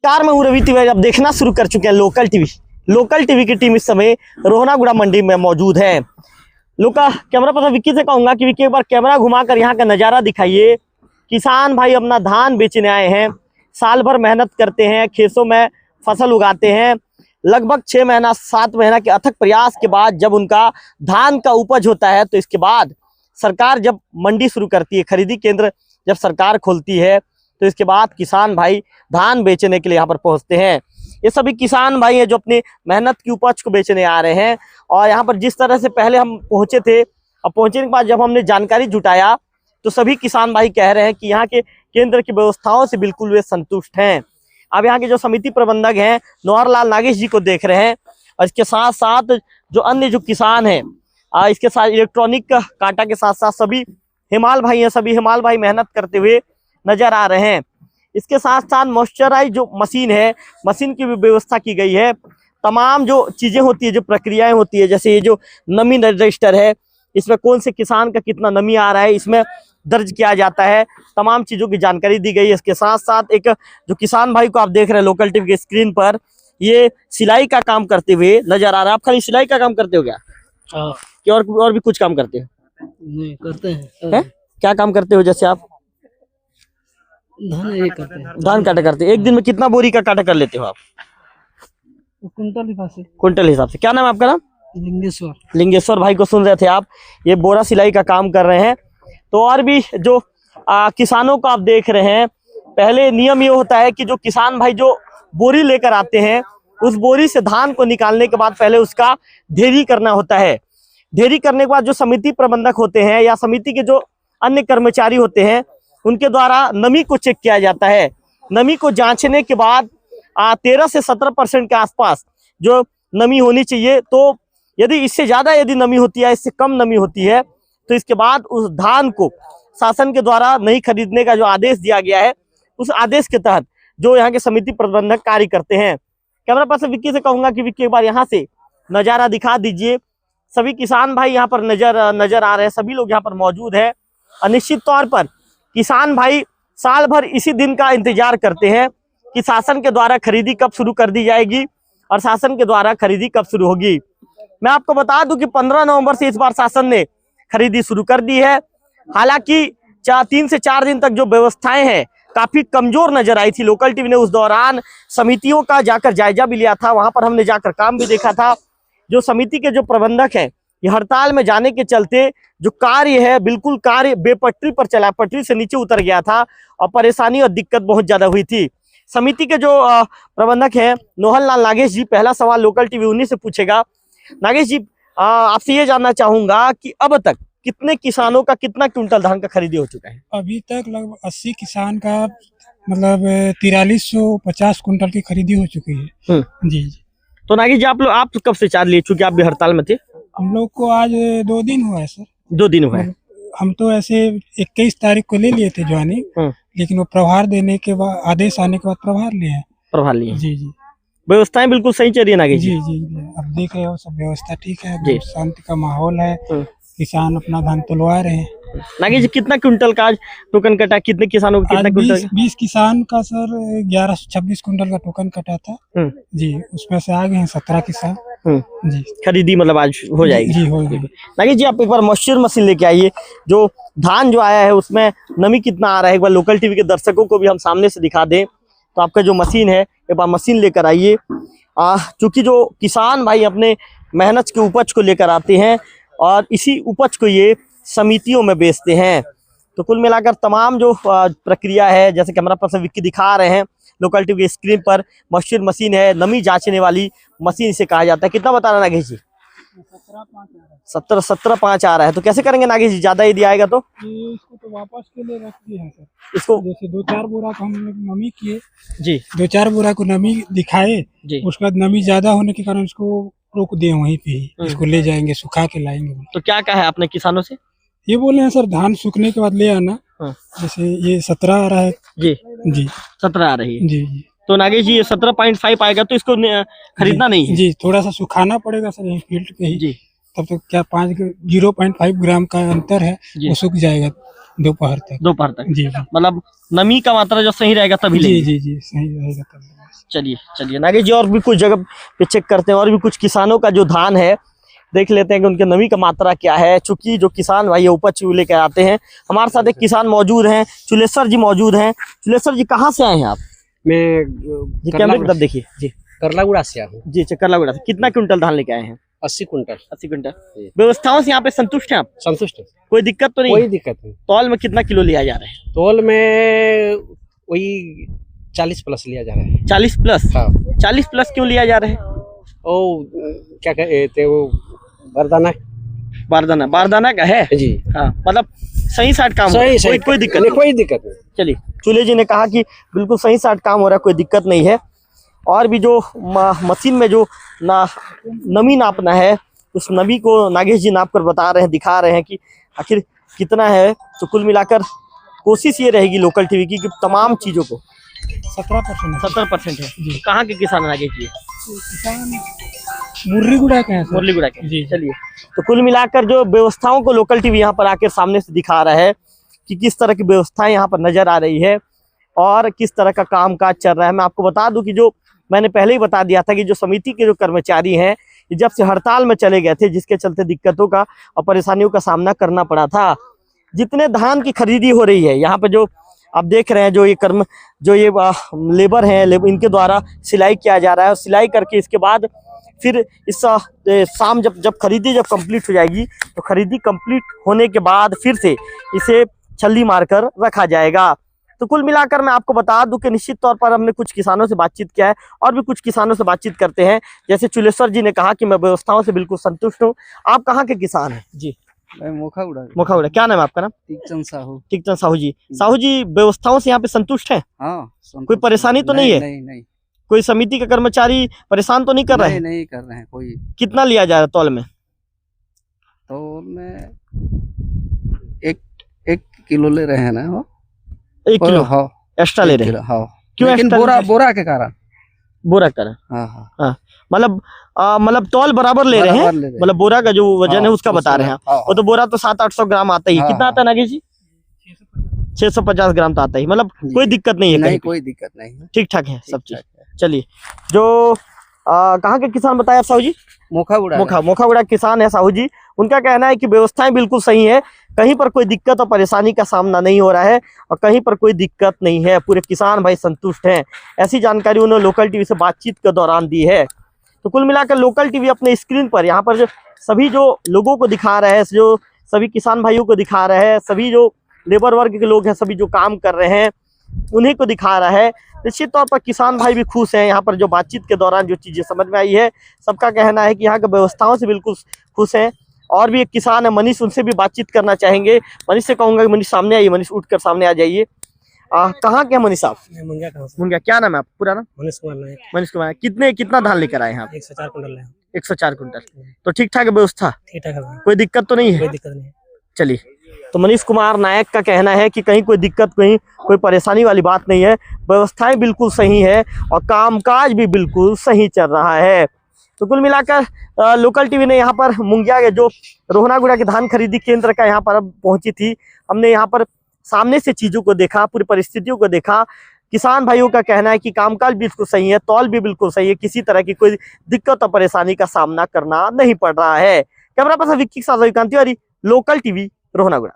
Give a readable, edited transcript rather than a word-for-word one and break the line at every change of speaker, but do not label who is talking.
Car में रवि तिवारी अब देखना शुरू कर चुके हैं लोकल टीवी। लोकल टीवी की टीम इस समय रोहनागुड़ा मंडी में मौजूद है। लोका कैमरा पर्सन विक्की से कहूंगा कि विक्की एक बार कैमरा घुमाकर यहाँ का नज़ारा दिखाइए। किसान भाई अपना धान बेचने आए हैं, साल भर मेहनत करते हैं, खेतों में फसल उगाते हैं। लगभग 6 महीना 7 महीना के अथक प्रयास के बाद जब उनका धान का उपज होता है तो इसके बाद सरकार जब मंडी शुरू करती है, खरीदी केंद्र जब सरकार खोलती है तो इसके बाद किसान भाई धान बेचने के लिए यहाँ पर पहुँचते हैं। ये सभी किसान भाई हैं जो अपनी मेहनत की उपज को बेचने आ रहे हैं। और यहाँ पर जिस तरह से पहले हम पहुँचे थे, अब पहुँचने के बाद जब हमने जानकारी जुटाया तो सभी किसान भाई कह रहे हैं कि यहाँ के केंद्र की व्यवस्थाओं से बिल्कुल वे संतुष्ट हैं। अब यहाँ के जो समिति प्रबंधक हैं नौहरलाल नागेश जी को देख रहे हैं और इसके साथ साथ जो अन्य जो किसान हैं, इसके साथ इलेक्ट्रॉनिक कांटा के साथ साथ सभी हिमाल भाई हैं, सभी हिमाल भाई मेहनत करते हुए नजर आ रहे हैं। इसके साथ साथ मॉइस्चराइज जो मशीन है, मशीन की भी व्यवस्था की गई है। तमाम जो चीजें होती है, जो प्रक्रियाएं होती है, जैसे ये जो नमी रजिस्टर है, इसमें कौन से किसान का कितना नमी आ रहा है इसमें दर्ज किया जाता है। तमाम चीजों की जानकारी दी गई है। इसके साथ साथ एक जो किसान भाई को आप देख रहे हैं लोकल टीवी के स्क्रीन पर, ये सिलाई का काम करते हुए नजर आ रहा है। आप खाली सिलाई का काम करते हो क्या? कि और भी कुछ काम करते हो?
नहीं करते हैं।
क्या काम करते हो? जैसे आप
धान करते हैं।
धान काटा करते हैं। एक दिन में कितना बोरी का काटा कर लेते हो आप?
कुंटल हिसाब से।
कुंटल हिसाब से। क्या नाम है आपका? नाम
लिंगेश्वर।
लिंगेश्वर भाई को सुन रहे थे आप, ये बोरा सिलाई का काम कर रहे हैं। तो और भी जो किसानों को आप देख रहे हैं, पहले नियम ये होता है कि जो किसान भाई जो बोरी लेकर आते हैं उस बोरी से धान को निकालने के बाद पहले उसका ढेरी करना होता है। ढेरी करने के बाद जो समिति प्रबंधक होते हैं या समिति के जो अन्य कर्मचारी होते हैं उनके द्वारा नमी को चेक किया जाता है। नमी को जांचने के बाद 13 से 17% के आसपास जो नमी होनी चाहिए, तो यदि इससे ज्यादा यदि नमी होती है, इससे कम नमी होती है, तो इसके बाद उस धान को शासन के द्वारा नहीं खरीदने का जो आदेश दिया गया है, उस आदेश के तहत जो यहाँ के समिति प्रबंधक कार्य करते हैं। कैमरा पर्सन विक्की से कहूंगा कि विक्की एक बार यहाँ से नजारा दिखा दीजिए। सभी किसान भाई यहाँ पर नजर आ रहे हैं, सभी लोग यहाँ पर मौजूद है। निश्चित तौर पर किसान भाई साल भर इसी दिन का इंतजार करते हैं कि शासन के द्वारा खरीदी कब शुरू कर दी जाएगी और शासन के द्वारा खरीदी कब शुरू होगी। मैं आपको बता दूं कि 15 नवंबर से इस बार शासन ने खरीदी शुरू कर दी है। हालांकि 3 से 4 दिन तक जो व्यवस्थाएं हैं काफी कमजोर नजर आई थी। लोकल टीवी ने उस दौरान समितियों का जाकर जायजा भी लिया था, वहां पर हमने जाकर काम भी देखा था। जो समिति के जो प्रबंधक हैं, ये हड़ताल में जाने के चलते जो कार्य है बिल्कुल कार्य बेपटरी पर चला, पटरी से नीचे उतर गया था और परेशानी और दिक्कत बहुत ज्यादा हुई थी। समिति के जो प्रबंधक हैं नौहरलाल नागेश जी, पहला सवाल लोकल टीवी उन्हीं से पूछेगा। नागेश जी, आपसे ये जानना चाहूंगा कि अब तक कितने किसानों का कितना क्विंटल धान का खरीदी हो चुका है?
अभी तक लगभग 80 किसान का मतलब 4350 कुंटल की खरीदी हो चुकी है। जी।
तो नागेश जी, आप कब से चार्ज ले चुके? आप भी हड़ताल में थे?
हम लोग को आज 2 दिन हुआ है सर।
2 दिन हुआ है।
हम तो ऐसे 21 तारीख को ले लिए थे ज्वाइनिंग, लेकिन वो प्रभार देने के बाद, आदेश आने के बाद प्रभार लिए हैं।
प्रभार लिए? जी
जी।
व्यवस्थाएं बिल्कुल सही चल रही है नागेश जी?
जी। अब देख रहे हो सब व्यवस्था ठीक है, शांति का माहौल है, किसान अपना धान तुलवा रहे हैं।
नागेश जी, कितना क्विंटल का आज टोकन कटा? कितने किसानों को कितना क्विंटल?
20 किसान का सर 1126 कुंटल का टोकन कटा था। जी, उसमें से आ गए हैं 17 किसान। जी,
खरीदी मतलब आज हो जाएगी?
जी हो जाएगी।
नागेश जी, आप एक बार मॉइस्चर मशीन लेके आइए। जो धान जो आया है उसमें नमी कितना आ रहा है एक बार लोकल टीवी के दर्शकों को भी हम सामने से दिखा दें। तो आपका जो मशीन है, एक बार मशीन लेकर आइए। चूंकि जो किसान भाई अपने मेहनत के उपज को लेकर आते हैं और इसी उपज को ये समितियों में बेचते हैं। तो कुल मिलाकर तमाम जो प्रक्रिया है, जैसे कैमरा पर्सन विक्की दिखा रहे हैं लोकल टीवी की स्क्रीन पर, मॉइस्चर मशीन है, नमी जांचने वाली मशीन इसे कहा जाता है। कितना बता रहा है नागेश जी? 17.5 आ रहा है। तो कैसे करेंगे नागेश जी, ज्यादा यदि आएगा तो?
इसको तो वापस के लिए रख दिए हैं सर।
इसको
जैसे 2-4 बोरा को हम नमी किए
जी,
2-4 बोरा को नमी दिखाए
जी।
उसके बाद नमी ज्यादा होने के कारण इसको रोक दिए वहीं पे ही। इसको ले जाएंगे, सुखा के लाएंगे।
तो क्या कहा है आपने किसानों से?
ये बोले हैं सर धान सूखने के बाद ले आना। जैसे ये 17 आ रहा है। जी।
17 आ रही है।
जी।
तो नागेश जी, ये 17.5 आएगा तो इसको खरीदना नहीं है?
जी, थोड़ा सा सुखाना पड़ेगा सर यही फील्ड पे ही।
जी।
तब तो क्या 0.5 ग्राम का अंतर है, वो सूख जाएगा दोपहर तक।
दोपहर तक।
जी जी
मतलब नमी का मात्रा जो सही रहेगा तभी
जी
लेंगे।
जी जी सही रहेगा तब।
चलिए चलिए नागेश जी, और भी कुछ जगह पे चेक करते हैं, और भी कुछ किसानों का जो धान है देख लेते हैं कि उनके नमी का मात्रा क्या है। चूंकि जो किसान भाई उपज लेकर आते हैं, हमारे साथ एक किसान मौजूद हैं, चुलेश्वर जी मौजूद हैं। चुलेश्वर जी कहाँ से आए हैं आप?
मैं
जी कैमरे की तरफ देखिए जी।
करलागुड़ा से आया हूँ।
जी चक्करलागुड़ा से। कितना क्विंटल धान लेके आए हैं?
80 कुंटल।
80 क्विंटल। व्यवस्थाओं से यहाँ पे संतुष्ट हैं आप?
संतुष्ट है,
कोई दिक्कत तो नहीं?
कोई दिक्कत नहीं।
तौल में कितना किलो लिया जा रहा है?
तोल में वही 40 प्लस लिया जा रहा है।
40 प्लस?
हाँ।
40 प्लस क्यों लिया जा रहा है?
ओ क्या कहते वो बरदाना।
बारदाना, बारदाना का है
जी
हाँ। मतलब सही साठ काम हो रहा है, कोई दिक्कत
नहीं,
नहीं।
कोई दिक्कत नहीं।
चलिए, चूल्हे जी ने कहा कि बिल्कुल सही साठ काम हो रहा है, कोई दिक्कत नहीं है। और भी जो मशीन में जो नमी नापना है, उस नमी को नागेश जी नाप कर बता रहे हैं, दिखा रहे हैं कि आखिर कितना है। तो कुल मिलाकर कोशिश ये रहेगी लोकल टीवी की कि तमाम चीज़ों को
17%।
70% है। कहाँ के किसान नागेश जी?
किसान मुरलीगुड़ा के हैं सर।
मुरलीगुड़ा के।
जी।
चलिए, तो कुल मिलाकर जो व्यवस्थाओं को लोकल टीवी यहाँ पर आकर सामने से दिखा रहा है कि किस तरह की व्यवस्थाएं यहाँ पर नजर आ रही है और किस तरह का कामकाज चल रहा है। मैं आपको बता दूं कि जो मैंने पहले ही बता दिया था कि जो समिति के जो कर्मचारी हैं, ये जब से हड़ताल में चले गए थे, जिसके चलते दिक्कतों का और परेशानियों का सामना करना पड़ा था। जितने धान की खरीदी हो रही है यहाँ पे, जो आप देख रहे हैं, जो ये लेबर हैं, इनके द्वारा सिलाई किया जा रहा है। और सिलाई करके इसके बाद फिर इस शाम जब खरीदी कंप्लीट हो जाएगी, तो खरीदी कंप्लीट होने के बाद फिर से इसे छल्ली मारकर रखा जाएगा। तो कुल मिलाकर मैं आपको बता दूं कि निश्चित तौर पर हमने कुछ किसानों से बातचीत किया है और भी कुछ किसानों से बातचीत करते हैं। जैसे चुलेश्वर जी ने कहा कि मैं व्यवस्थाओं से बिल्कुल संतुष्ट हूँ। आप कहाँ के किसान हैं जी?
मैं मोखाउड़ा।
मोखाउड़ा। क्या नाम है आपका? नाम
टिकचंद साहू।
टिकचंद साहू जी। साहू जी, व्यवस्थाओं से यहाँ पे संतुष्ट हैं?
हाँ।
कोई परेशानी तो नहीं है?
नहीं।
कोई समिति के कर्मचारी परेशान तो नहीं कर रहे हैं?
नहीं कर रहे हैं कोई।
कितना लिया जा रहा है तौल में?
तो मैं 1 किलो ले रहे हैं ना वो।
1 किलो?
हाँ।
एक्स्ट्रा ले रहे हैं?
हाँ।
क्यों
लेकिन
एक्स्ट्रा?
बोरा के कारण।
बोरा कर?
हाँ।
हाँ, मतलब तौल बराबर ले रहे हैं, मतलब बोरा का जो वजन है उसका बता रहे हैं। वो तो बोरा तो 700-800 ग्राम आता ही। कितना आता है नागेश जी? 650 ग्राम तो आता ही। मतलब कोई दिक्कत नहीं है?
नहीं, कोई दिक्कत नहीं है,
ठीक ठाक है सब चीज। चलिए, जो कहाँ के किसान बताए आप साहू जी? मोखाउड़ा किसान है साहू जी। उनका कहना है कि व्यवस्थाएं बिल्कुल सही है, कहीं पर कोई दिक्कत और परेशानी का सामना नहीं हो रहा है और कहीं पर कोई दिक्कत नहीं है, पूरे किसान भाई संतुष्ट हैं। ऐसी जानकारी उन्होंने लोकल टीवी से बातचीत के दौरान दी है। तो कुल मिलाकर लोकल टीवी अपने स्क्रीन पर यहाँ पर जो सभी जो लोगों को दिखा रहा है, जो सभी किसान भाइयों को दिखा रहा है, सभी जो लेबर वर्ग के लोग हैं, सभी जो काम कर रहे हैं, उन्हीं को दिखा रहा है। निश्चित तौर पर किसान भाई भी खुश हैं। यहाँ पर जो बातचीत के दौरान जो चीज़ें समझ में आई है, सबका कहना है कि यहाँ की व्यवस्थाओं से बिल्कुल खुश हैं। और भी एक किसान है मनीष, उनसे भी बातचीत करना चाहेंगे। मनीष से कहूँगा कि मनीष सामने आइए, मनीष उठकर सामने आ जाइए। कहाँ के मनीष साहब? मुंगिया। क्या नाम है आपका पूरा नाम?
मनीष कुमार नायक।
मनीष कुमार। कितना धान लेकर आए हैं आप?
104 कुंटल है।
104 कुंटल। तो ठीक ठाक है व्यवस्था?
ठीक ठाक है,
कोई दिक्कत तो नहीं है?
कोई दिक्कत नहीं।
चलिए, तो मनीष कुमार नायक का कहना है कि कहीं कोई दिक्कत, कहीं कोई परेशानी वाली बात नहीं है, व्यवस्थाएं बिल्कुल सही है और कामकाज भी बिल्कुल सही चल रहा है। तो कुल मिलाकर लोकल टीवी ने यहाँ पर मुंगिया के जो रोहनागुड़ा के धान खरीदी केंद्र का यहाँ पर अब पहुंची थी। हमने यहाँ पर सामने से चीज़ों को देखा, पूरी परिस्थितियों को देखा। किसान भाइयों का कहना है कि कामकाज बिल्कुल सही है, तौल भी बिल्कुल सही है, किसी तरह की कोई दिक्कत और परेशानी का सामना करना नहीं पड़ रहा है। कैमरा पर्सन विक्की के साथ रविकांत तिवारी, लोकल टीवी, रोहनागुड़ा।